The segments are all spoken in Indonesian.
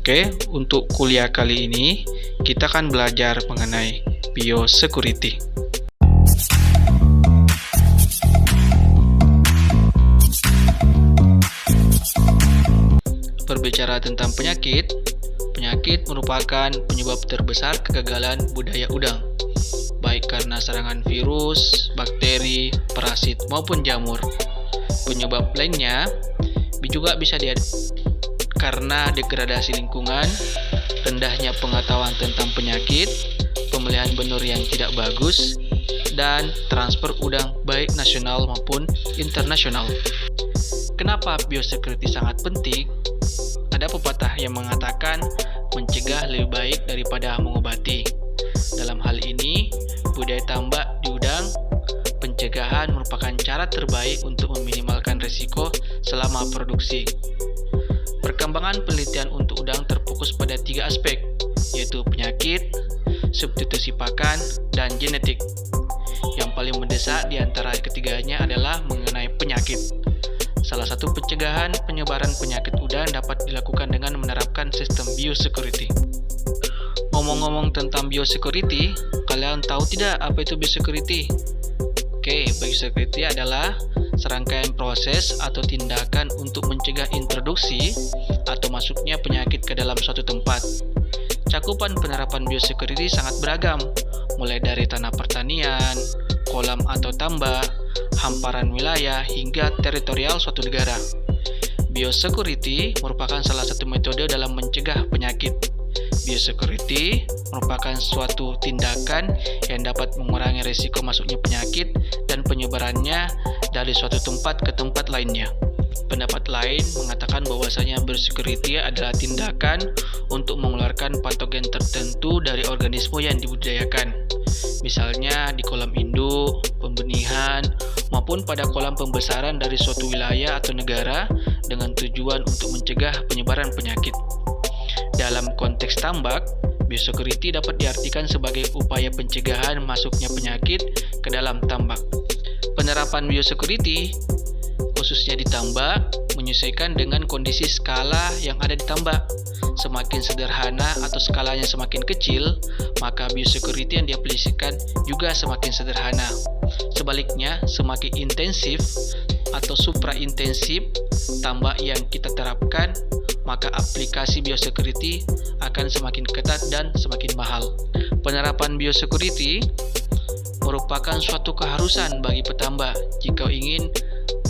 Oke, untuk kuliah kali ini kita akan belajar mengenai biosecurity. Berbicara tentang penyakit, penyakit merupakan penyebab terbesar kegagalan budaya udang, baik karena serangan virus, bakteri, parasit, maupun jamur. Penyebab lainnya juga bisa karena degradasi lingkungan, rendahnya pengetahuan tentang penyakit, pemeliharaan benur yang tidak bagus, dan transfer udang baik nasional maupun internasional. Kenapa biosecurity sangat penting? Ada pepatah yang mengatakan mencegah lebih baik daripada mengobati. Dalam hal ini, budaya tambak di udang, pencegahan merupakan cara terbaik untuk meminimalkan risiko selama produksi. Perkembangan penelitian untuk udang terfokus pada 3 aspek, yaitu penyakit, substitusi pakan, dan genetik. Yang paling mendesak di antara ketiganya adalah mengenai penyakit. Salah satu pencegahan penyebaran penyakit udang dapat dilakukan dengan menerapkan sistem biosecurity. Ngomong-ngomong tentang biosecurity, kalian tahu tidak apa itu biosecurity? Oke, biosecurity adalah serangkaian proses atau tindakan untuk mencegah introduksi atau masuknya penyakit ke dalam suatu tempat. Cakupan penerapan biosecurity sangat beragam, mulai dari tanah pertanian, kolam atau tambak, hamparan wilayah, hingga teritorial suatu negara. Biosecurity merupakan salah satu metode dalam mencegah penyakit. Biosecurity merupakan suatu tindakan yang dapat mengurangi risiko masuknya penyakit dan penyebarannya dari suatu tempat ke tempat lainnya. Pendapat lain mengatakan bahwasanya biosecurity adalah tindakan untuk mengeluarkan patogen tertentu dari organisme yang dibudidayakan. Misalnya di kolam induk, pembenihan, maupun pada kolam pembesaran dari suatu wilayah atau negara dengan tujuan untuk mencegah penyebaran penyakit. Dalam konteks tambak, biosecurity dapat diartikan sebagai upaya pencegahan masuknya penyakit ke dalam tambak. Penerapan biosecurity, khususnya di tambak, menyesuaikan dengan kondisi skala yang ada di tambak. Semakin sederhana atau skalanya semakin kecil, maka biosecurity yang diaplikasikan juga semakin sederhana. Sebaliknya, semakin intensif atau supraintensif tambak yang kita terapkan, maka aplikasi biosecurity akan semakin ketat dan semakin mahal. Penerapan biosecurity merupakan suatu keharusan bagi petambak jika ingin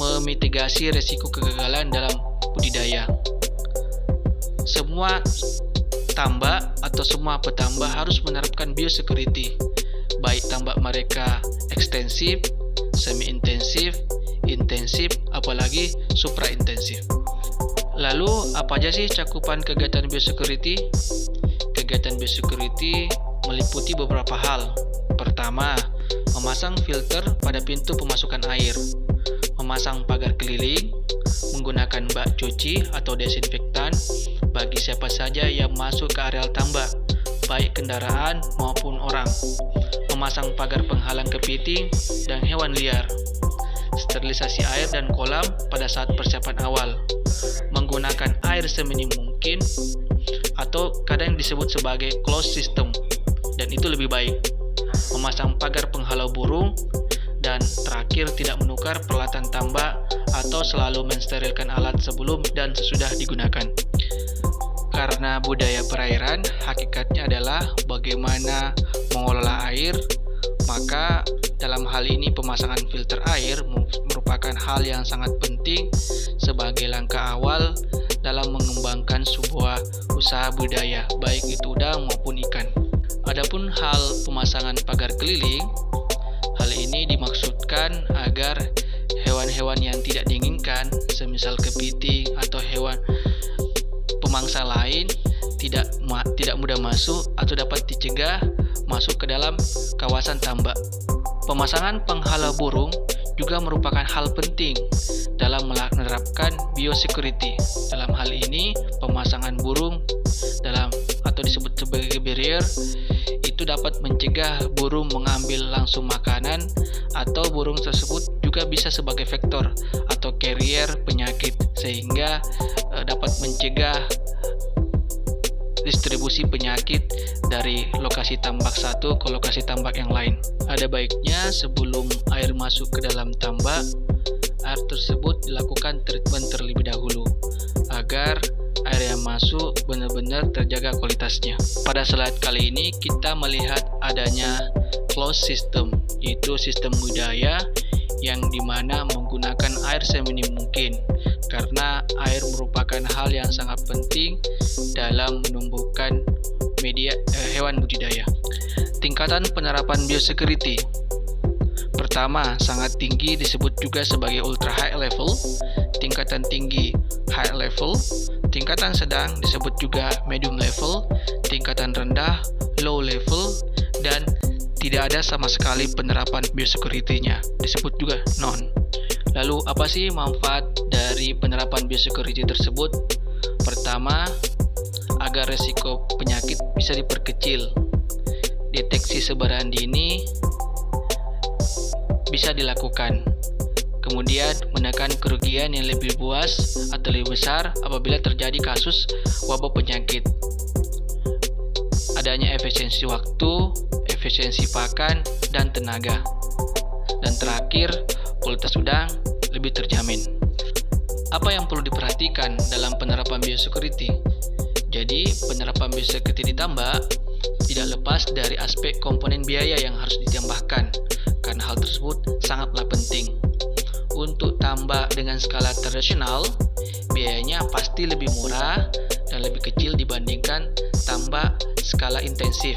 memitigasi risiko kegagalan dalam budidaya. Semua tambak atau semua petambak harus menerapkan biosecurity, baik tambak mereka ekstensif, semi-intensif, intensif, apalagi supraintensif. Lalu, apa aja sih cakupan kegiatan biosecurity? Kegiatan biosecurity meliputi beberapa hal. Pertama, memasang filter pada pintu pemasukan air, memasang pagar keliling, menggunakan bak cuci atau desinfektan bagi siapa saja yang masuk ke areal tambak, baik kendaraan maupun orang, memasang pagar penghalang kepiting dan hewan liar, sterilisasi air dan kolam pada saat persiapan awal, menggunakan air seminim mungkin atau kadang disebut sebagai closed system, dan itu lebih baik, memasang pagar penghalau burung, dan terakhir tidak menukar peralatan tambak atau selalu mensterilkan alat sebelum dan sesudah digunakan. Karena budaya perairan hakikatnya adalah bagaimana mengelola air, maka dalam hal ini pemasangan filter air merupakan hal yang sangat penting sebagai langkah awal dalam mengembangkan sebuah usaha budaya, baik itu udang maupun ikan. Adapun hal pemasangan pagar keliling, hal ini dimaksudkan agar hewan-hewan yang tidak diinginkan, semisal kepiting atau hewan pemangsa lain tidak mudah masuk atau dapat dicegah masuk ke dalam kawasan tambak. Pemasangan penghalau burung juga merupakan hal penting dalam menerapkan biosecurity. Dalam hal ini, pemasangan burung atau disebut sebagai barrier itu dapat mencegah burung mengambil langsung makanan, atau burung tersebut juga bisa sebagai vektor atau carrier penyakit, sehingga dapat mencegah distribusi penyakit dari lokasi tambak satu ke lokasi tambak yang lain. Ada baiknya sebelum air masuk ke dalam tambak, air tersebut dilakukan treatment terlebih dahulu agar air yang masuk benar-benar terjaga kualitasnya. Pada slide kali ini kita melihat adanya closed system, yaitu sistem budidaya yang dimana menggunakan air seminim mungkin, karena air merupakan hal yang sangat penting dalam menumbuhkan hewan budidaya. Tingkatan penerapan biosecurity. Pertama, sangat tinggi disebut juga sebagai ultra high level, tingkatan tinggi high level, tingkatan sedang disebut juga medium level, tingkatan rendah low level, dan tidak ada sama sekali penerapan biosecurity-nya, disebut juga non. Lalu apa sih manfaat dari penerapan biosecurity tersebut? Pertama, agar resiko penyakit bisa diperkecil. Deteksi sebaran dini bisa dilakukan. Kemudian menekan kerugian yang lebih luas atau lebih besar apabila terjadi kasus wabah penyakit. Adanya efisiensi waktu, efisiensi pakan, dan tenaga. Dan terakhir, kualitas udang lebih terjamin. Apa yang perlu diperhatikan dalam penerapan biosecurity? Jadi, penerapan biosecurity ditambah tidak lepas dari aspek komponen biaya yang harus ditambahkan, karena hal tersebut sangatlah penting. Untuk tambak dengan skala tradisional, biayanya pasti lebih murah dan lebih kecil dibandingkan tambak skala intensif.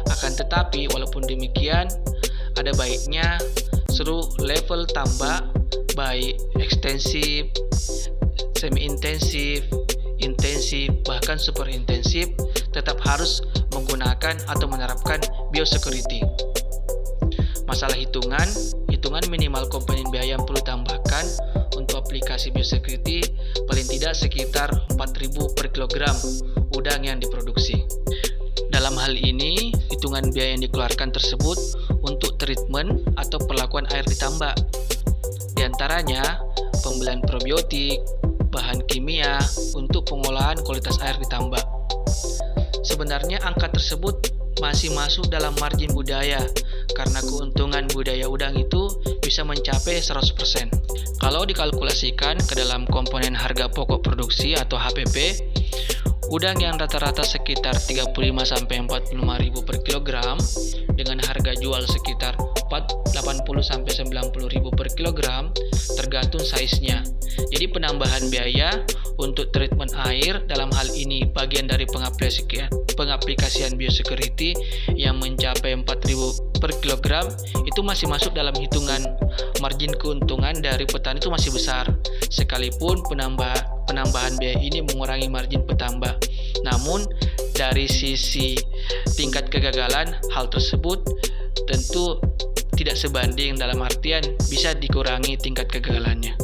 Akan tetapi, walaupun demikian, ada baiknya seluruh level tambak, baik ekstensif, semi-intensif, intensif, bahkan super intensif, tetap harus menggunakan atau menerapkan biosecurity. Masalah hitungan minimal komponen biaya yang perlu tambahkan untuk aplikasi biosecurity paling tidak sekitar 4.000 per kilogram udang yang diproduksi. Dalam hal ini, hitungan biaya yang dikeluarkan tersebut untuk treatment atau perlakuan air di tambak. Di antaranya, pembelian probiotik, bahan kimia untuk pengolahan kualitas air di tambak. Sebenarnya angka tersebut masih masuk dalam margin budaya karena keuntungan budaya udang itu bisa mencapai 100%. Kalau dikalkulasikan ke dalam komponen harga pokok produksi atau HPP, udang yang rata-rata sekitar 35-45.000 per kilogram dengan harga jual sekitar 80-90.000 per kilogram tergantung size-nya. Jadi penambahan biaya untuk treatment air dalam hal ini bagian dari pengaplikasian biosecurity yang mencapai 4.000 per kilogram itu masih masuk dalam hitungan margin keuntungan dari petani itu masih besar, sekalipun penambahan biaya ini mengurangi margin petambak. Namun dari sisi tingkat kegagalan, hal tersebut tentu tidak sebanding, dalam artian bisa dikurangi tingkat kegagalannya.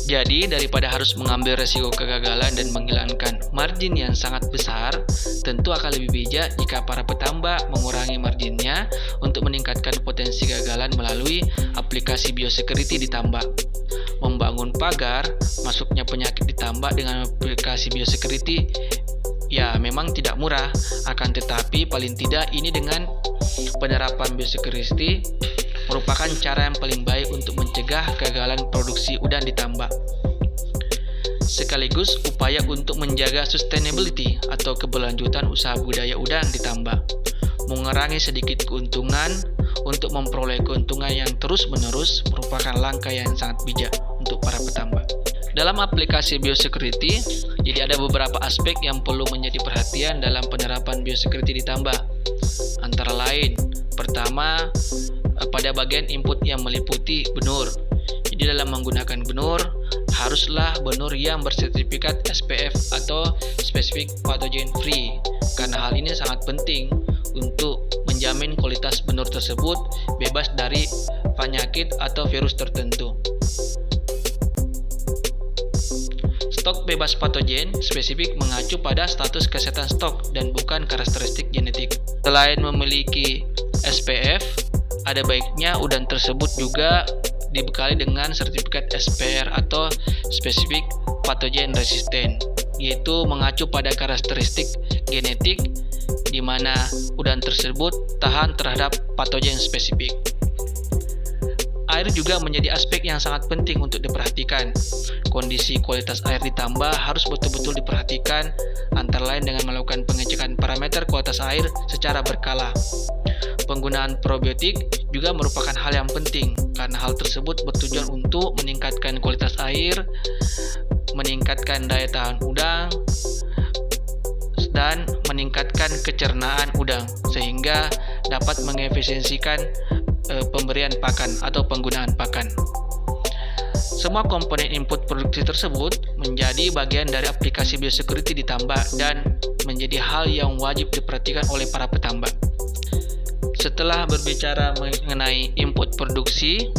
Jadi daripada harus mengambil resiko kegagalan dan menghilangkan margin yang sangat besar, tentu akan lebih bijak jika para petambak mengurangi marginnya untuk meningkatkan potensi kegagalan melalui aplikasi biosecurity di tambak. Membangun pagar masuknya penyakit di tambak dengan aplikasi biosecurity ya memang tidak murah, akan tetapi paling tidak ini dengan penerapan biosecurity merupakan cara yang paling baik untuk mencegah kegagalan produksi udang di tambak. Sekaligus upaya untuk menjaga sustainability atau keberlanjutan usaha budaya udang di tambak. Mengurangi sedikit keuntungan untuk memperoleh keuntungan yang terus-menerus merupakan langkah yang sangat bijak untuk para petambak. Dalam aplikasi biosecurity, jadi ada beberapa aspek yang perlu menjadi perhatian dalam penerapan biosecurity di tambak. Antara lain, pertama, pada bagian input yang meliputi benur. Jadi dalam menggunakan benur, haruslah benur yang bersertifikat SPF atau Specific Pathogen Free, karena hal ini sangat penting untuk menjamin kualitas benur tersebut bebas dari penyakit atau virus tertentu. Stok bebas patogen spesifik mengacu pada status kesehatan stok dan bukan karakteristik genetik. Selain memiliki SPF, ada baiknya udang tersebut juga dibekali dengan sertifikat SPR atau Specific Pathogen Resistant. yaitu mengacu pada karakteristik genetik di mana udang tersebut tahan terhadap patogen spesifik. Air juga menjadi aspek yang sangat penting untuk diperhatikan. Kondisi kualitas air di tambak harus betul-betul diperhatikan, antara lain dengan melakukan pengecekan parameter kualitas air secara berkala. Penggunaan probiotik juga merupakan hal yang penting, karena hal tersebut bertujuan untuk meningkatkan kualitas air, meningkatkan daya tahan udang, dan meningkatkan kecernaan udang, sehingga dapat mengefisiensikan pemberian pakan atau penggunaan pakan. Semua komponen input produksi tersebut menjadi bagian dari aplikasi biosecurity di tambak dan menjadi hal yang wajib diperhatikan oleh para petambak. Setelah berbicara mengenai input produksi,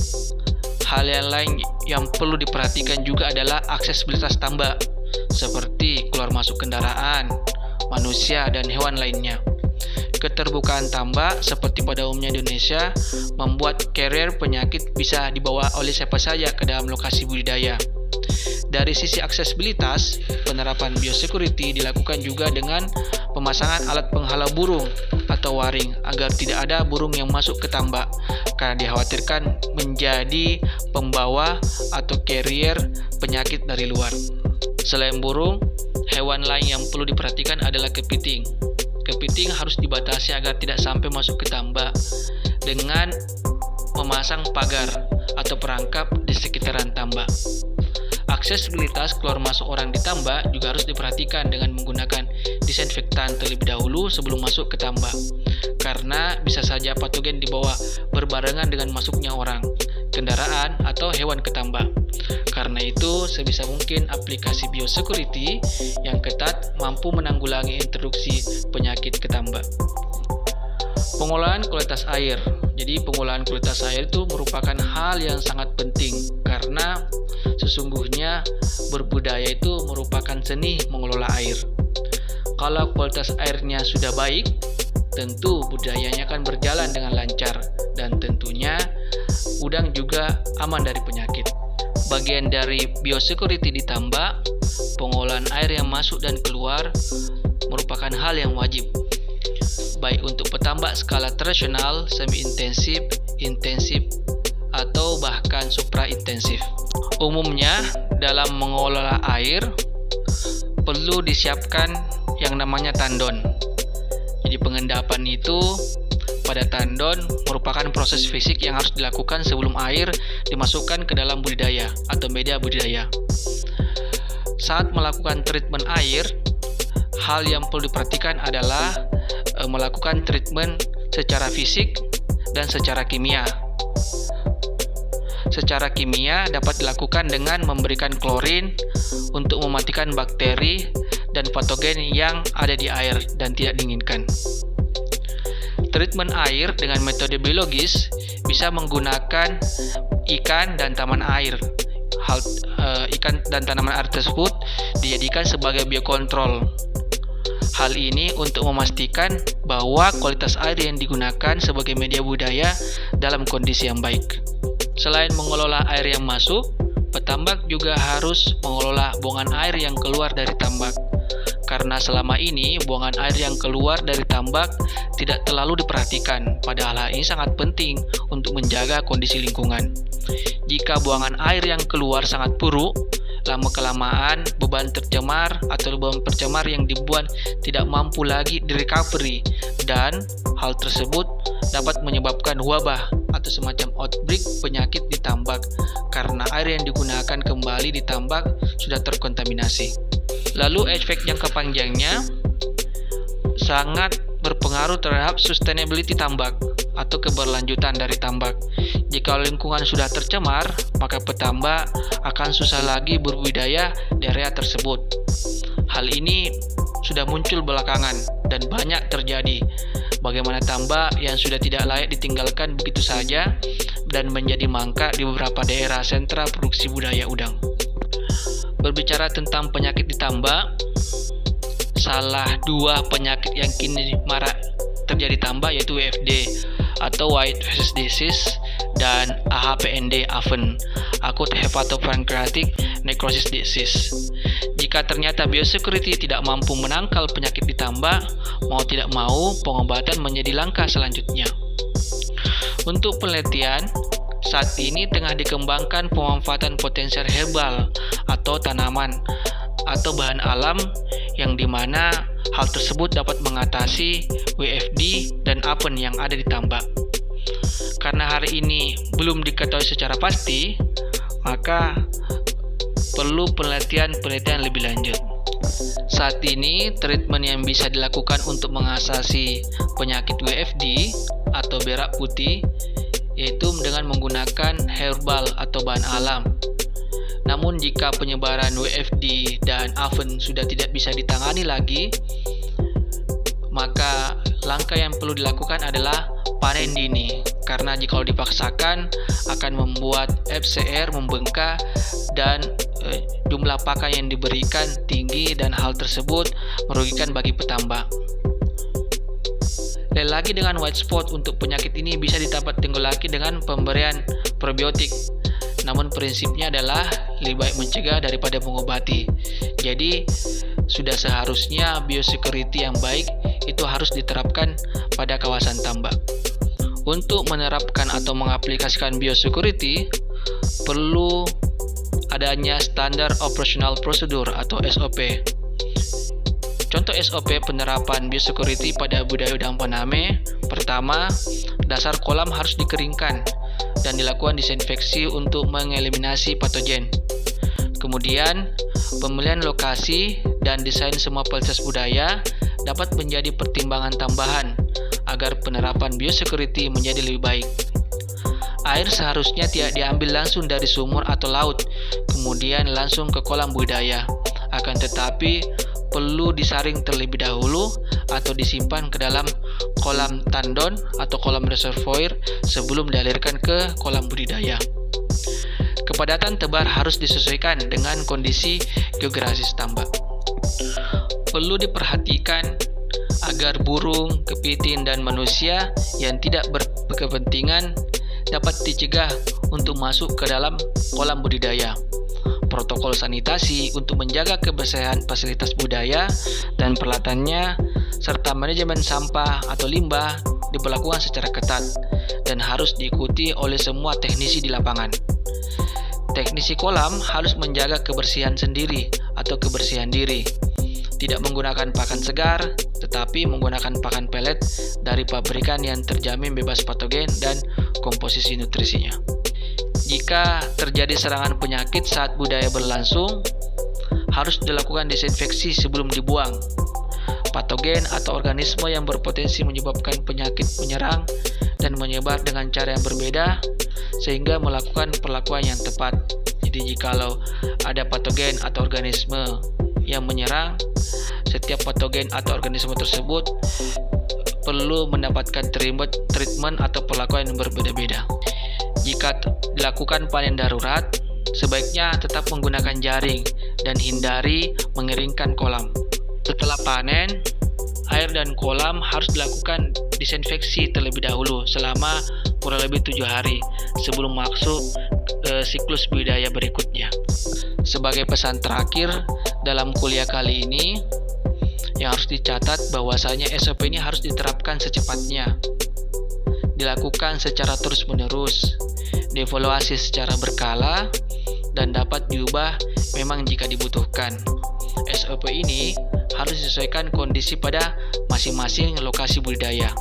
hal yang lain yang perlu diperhatikan juga adalah aksesibilitas tambak, seperti keluar masuk kendaraan, manusia, dan hewan lainnya. Keterbukaan tambak seperti pada umumnya Indonesia membuat carrier penyakit bisa dibawa oleh siapa saja ke dalam lokasi budidaya. Dari sisi aksesibilitas, penerapan biosecurity dilakukan juga dengan pemasangan alat penghalau burung atau waring agar tidak ada burung yang masuk ke tambak karena dikhawatirkan menjadi pembawa atau carrier penyakit dari luar. Selain burung, hewan lain yang perlu diperhatikan adalah kepiting. Kepiting harus dibatasi agar tidak sampai masuk ke tambak dengan memasang pagar atau perangkap di sekitaran tambak. Aksesibilitas keluar masuk orang di tambak juga harus diperhatikan dengan menggunakan disinfektan terlebih dahulu sebelum masuk ke tambak, karena bisa saja patogen dibawa berbarengan dengan masuknya orang, kendaraan, atau hewan ke tambak. Karena itu, sebisa mungkin aplikasi biosecurity yang ketat mampu menanggulangi introduksi penyakit ke tambak. Pengolahan kualitas air. Jadi pengolahan kualitas air itu merupakan hal yang sangat penting karena sesungguhnya berbudaya itu merupakan seni mengelola air. Kalau kualitas airnya sudah baik, tentu budayanya akan berjalan dengan lancar dan tentunya udang juga aman dari penyakit. Bagian dari biosecurity di tambak, pengolahan air yang masuk dan keluar merupakan hal yang wajib, baik untuk petambak skala tradisional, semi-intensif, intensif, atau bahkan supra-intensif. Umumnya, dalam mengelola air, perlu disiapkan yang namanya tandon. Jadi pengendapan itu pada tandon merupakan proses fisik yang harus dilakukan sebelum air dimasukkan ke dalam budidaya atau media budidaya. Saat melakukan treatment air, hal yang perlu diperhatikan adalah melakukan treatment secara fisik dan secara kimia. Secara kimia dapat dilakukan dengan memberikan klorin untuk mematikan bakteri dan patogen yang ada di air dan tidak diinginkan. Treatment air dengan metode biologis bisa menggunakan ikan dan taman air. Ikan dan tanaman air tersebut dijadikan sebagai biokontrol. Hal ini untuk memastikan bahwa kualitas air yang digunakan sebagai media budaya dalam kondisi yang baik. Selain mengelola air yang masuk, petambak juga harus mengelola buangan air yang keluar dari tambak. Karena selama ini buangan air yang keluar dari tambak tidak terlalu diperhatikan, padahal hal ini sangat penting untuk menjaga kondisi lingkungan. Jika buangan air yang keluar sangat buruk, lama-kelamaan beban tercemar atau beban pencemar yang dibuang tidak mampu lagi direcovery, dan hal tersebut dapat menyebabkan wabah atau semacam outbreak penyakit di tambak karena air yang digunakan kembali di tambak sudah terkontaminasi. Lalu efek jangka panjangnya sangat berpengaruh terhadap sustainability tambak atau keberlanjutan dari tambak. Jika lingkungan sudah tercemar, maka petambak akan susah lagi berbudidaya di area tersebut. Hal ini sudah muncul belakangan dan banyak terjadi. Bagaimana tambak yang sudah tidak layak ditinggalkan begitu saja dan menjadi mangkrak di beberapa daerah sentra produksi budaya udang. Berbicara tentang penyakit di tambak, salah dua penyakit yang kini marak terjadi tambak yaitu WFD atau White Face Disease dan AHPND, Acute Hepatopancreatic Necrosis Disease. Jika ternyata biosecurity tidak mampu menangkal penyakit di tambak, mau tidak mau pengobatan menjadi langkah selanjutnya. Untuk penelitian, saat ini tengah dikembangkan pemanfaatan potensial herbal atau tanaman atau bahan alam yang dimana hal tersebut dapat mengatasi WFD dan apen yang ada di tambak. Karena hari ini belum diketahui secara pasti, maka perlu penelitian lebih lanjut. Saat ini, treatment yang bisa dilakukan untuk mengatasi penyakit WFD atau berak putih yaitu dengan menggunakan herbal atau bahan alam. Namun jika penyebaran WFD dan afen sudah tidak bisa ditangani lagi, maka langkah yang perlu dilakukan adalah panen dini. Karena jika dipaksakan akan membuat FCR membengkak dan jumlah pakan yang diberikan tinggi dan hal tersebut merugikan bagi petambak. Dan lagi dengan white spot untuk penyakit ini bisa dapat ditanggulangi dengan pemberian probiotik. Namun prinsipnya adalah lebih baik mencegah daripada mengobati. Jadi sudah seharusnya biosecurity yang baik itu harus diterapkan pada kawasan tambak. Untuk menerapkan atau mengaplikasikan biosecurity perlu adanya standar operational procedure atau SOP. Contoh SOP penerapan biosecurity pada budaya udang Paname. Pertama, dasar kolam harus dikeringkan dan dilakukan disinfeksi untuk mengeliminasi patogen. Kemudian, pemilihan lokasi dan desain semua fasilitas budaya dapat menjadi pertimbangan tambahan agar penerapan biosecurity menjadi lebih baik. Air seharusnya tidak diambil langsung dari sumur atau laut, kemudian langsung ke kolam budaya. Akan tetapi, perlu disaring terlebih dahulu atau disimpan ke dalam kolam tandon atau kolam reservoir sebelum dialirkan ke kolam budidaya. Kepadatan tebar harus disesuaikan dengan kondisi geografis tambak. Perlu diperhatikan agar burung, kepiting, dan manusia yang tidak berkepentingan dapat dicegah untuk masuk ke dalam kolam budidaya. Protokol sanitasi untuk menjaga kebersihan fasilitas budaya dan peralatannya, serta manajemen sampah atau limbah diberlakukan secara ketat dan harus diikuti oleh semua teknisi di lapangan. Teknisi kolam harus menjaga kebersihan sendiri atau kebersihan diri. Tidak menggunakan pakan segar, tetapi menggunakan pakan pelet dari pabrikan yang terjamin bebas patogen dan komposisi nutrisinya. Jika terjadi serangan penyakit saat budaya berlangsung, harus dilakukan disinfeksi sebelum dibuang. Patogen atau organisme yang berpotensi menyebabkan penyakit menyerang dan menyebar dengan cara yang berbeda, sehingga melakukan perlakuan yang tepat. Jadi jikalau ada patogen atau organisme yang menyerang, setiap patogen atau organisme tersebut perlu mendapatkan treatment atau perlakuan yang berbeda-beda. Jika dilakukan panen darurat, sebaiknya tetap menggunakan jaring dan hindari mengeringkan kolam. Setelah panen, air dan kolam harus dilakukan disinfeksi terlebih dahulu selama kurang lebih 7 hari sebelum masuk siklus budidaya berikutnya. Sebagai pesan terakhir dalam kuliah kali ini, yang harus dicatat bahwasanya SOP ini harus diterapkan secepatnya, dilakukan secara terus-menerus, dievaluasi secara berkala, dan dapat diubah memang jika dibutuhkan. SOP ini harus disesuaikan kondisi pada masing-masing lokasi budidaya.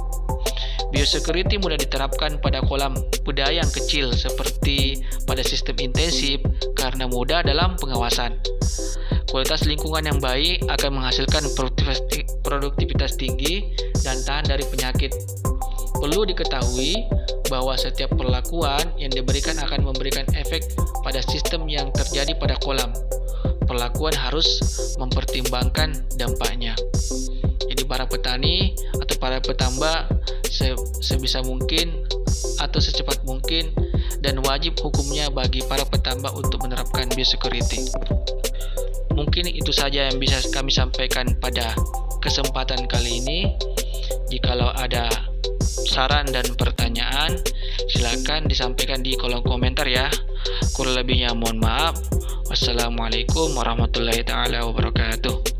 Biosecurity mudah diterapkan pada kolam budaya yang kecil seperti pada sistem intensif karena mudah dalam pengawasan. Kualitas lingkungan yang baik akan menghasilkan produktivitas tinggi dan tahan dari penyakit. Perlu diketahui bahwa setiap perlakuan yang diberikan akan memberikan efek pada sistem yang terjadi pada kolam. Perlakuan harus mempertimbangkan dampaknya. Jadi para petani atau para petambak sebisa mungkin atau secepat mungkin dan wajib hukumnya bagi para petambak untuk menerapkan biosecurity. Mungkin itu saja yang bisa kami sampaikan pada kesempatan kali ini. Jikalau ada saran dan pertanyaan, Silakan disampaikan di kolom komentar ya. Kurang lebihnya mohon maaf. Wassalamualaikum warahmatullahi taala wabarakatuh.